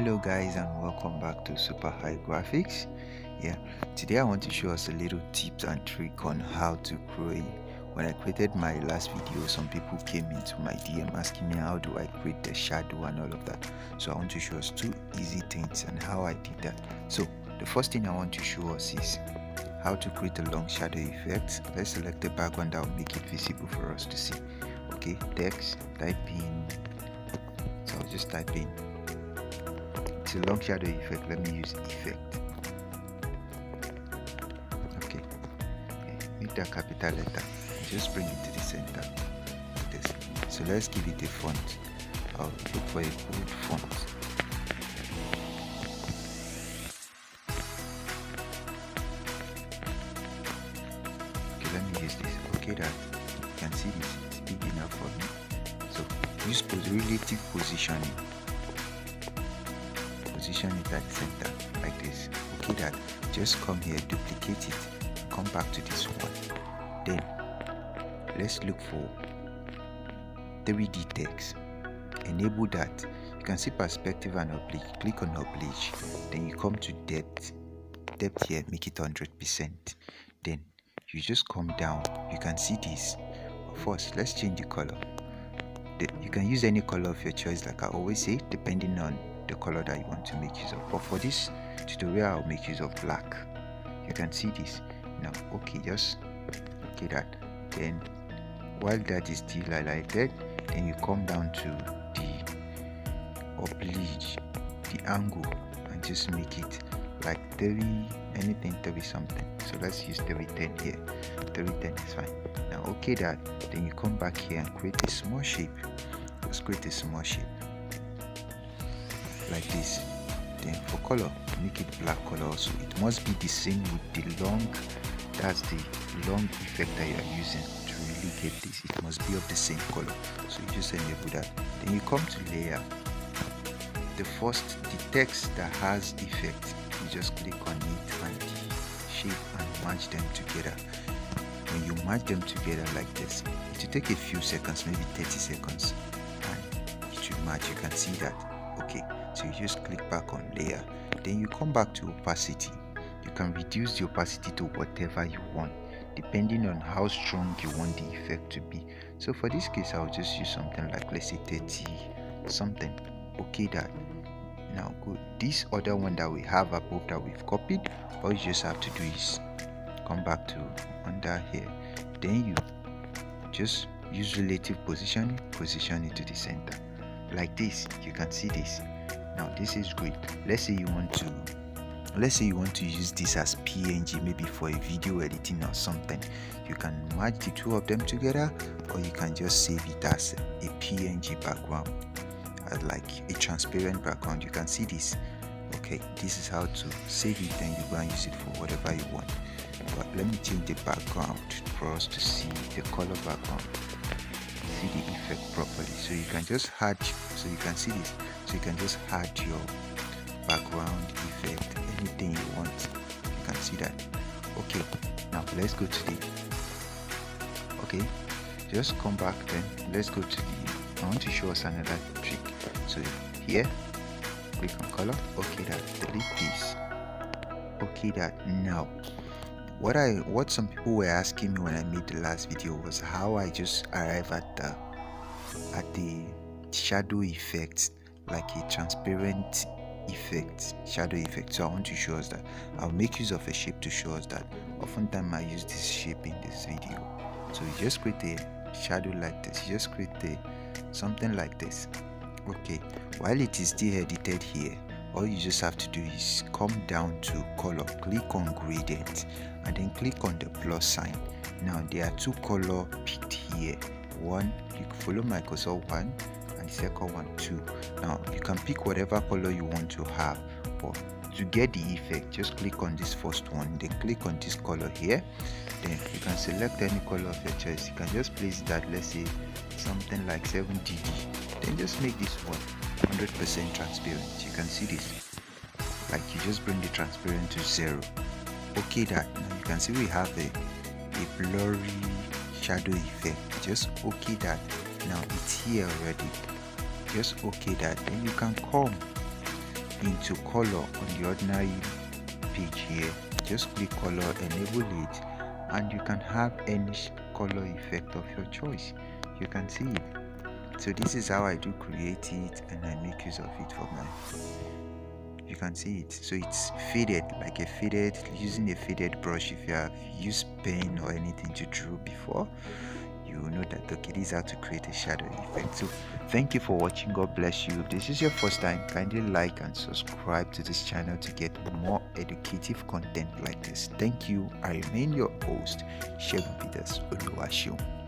Hello guys, and welcome back to Super High Graphics. Today I want to show us a little tips and trick on how to create. When I created my last video, some people came into my DM asking me how do I create the shadow and all of that. So I want to show us two easy things and how I did that. So the first thing I want to show us is how to create a long shadow effect. Let's select the background that will make it visible for us to see. Okay, text, type in. So I'll just type in. It's a long shadow effect. Let me use effect. Okay, make that capital letter. Just bring it to the center like this. So let's give it a font. I'll look for a bold font. Okay, let me use this. Okay, that you can see this. It's big enough for me. So use relative positioning. Position it at the center like this. Okay, that just come here, duplicate it, come back to this one. Then let's look for 3D text. Enable that. You can see perspective and oblique. Click on oblique. Then you come to depth. Depth here, make it 100%. Then you just come down. You can see this. First, let's change the color. You can use any color of your choice, like I always say, depending on the color that you want to make use of. But for this tutorial, I'll make use of black. You can see this now. Okay, just okay that. Then while that is still highlighted, then you come down to the oblique, the angle, and just make it like 30, anything 30 something. So let's use 3010 here. 3010 is fine. Now okay that. Then you come back here and create a small shape. Let's create a small shape like this. Then for color, make it black color also. It must be the same with the long, that's the long effect that you are using to really get this. It must be of the same color. So you just enable that. Then you come to layer. The text that has effect, you just click on it and the shape and match them together. When you match them together like this, it will take a few seconds, maybe 30 seconds, and it will match. You can see that. Okay, so you just click back on layer. Then you come back to opacity. You can reduce the opacity to whatever you want, depending on how strong you want the effect to be. So for this case, I'll just use something like, let's say 30 something. Okay, that. Now good. This other one that we have above that we've copied, all you just have to do is come back to under here. Then you just use relative positioning, position it to the center like this. You can see this. Now this is great. Let's say you want to use this as PNG, maybe for a video editing or something. You can match the two of them together, or you can just save it as a PNG background, as like a transparent background. You can see this. Okay, this is how to save it, and you go and use it for whatever you want. But let me change the background for us to see the color background, see the effect properly. So you can just add, so you can see this, so you can just add your background effect, anything you want. You can see that. Okay, now let's go to the, okay, just come back. Then let's go to the, I want to show us another trick. So here, click on color. Okay, that, delete this. Okay, that. Now what some people were asking me when I made the last video was how I just arrive at the shadow effect, like a transparent effect, shadow effect. So I want to show us that. I'll make use of a shape to show us that. Oftentimes I use this shape in this video. So you just create a shadow like this. You just create something like this. Okay, while it is still edited here, all you just have to do is come down to color, click on gradient, and then click on the plus sign. Now there are two colors picked here. One, you can follow Microsoft 1, and the second one 2. Now you can pick whatever color you want to have, but to get the effect, just click on this first one, then click on this color here. Then you can select any color of your choice. You can just place that, let's say something like 7DD. Then just make this one 100% transparent. You can see this, like you just bring the transparent to 0. Okay, that. Now you can see we have a blurry shadow effect. Just okay that. Now it's here already. Just okay that. Then you can come into color on the ordinary page here, just click color, enable it, and you can have any color effect of your choice. You can see it. So this is how I do create it, and I make use of it for my, you can see it. So it's faded, like a faded, using a faded brush. If you have used pen or anything to draw before, you will know that okay, this is how to create a shadow effect. So thank you for watching. God bless you. If this is your first time, kindly like and subscribe to this channel to get more educative content like this. Thank you. I remain your host, Shegun Peters Oluwaseun.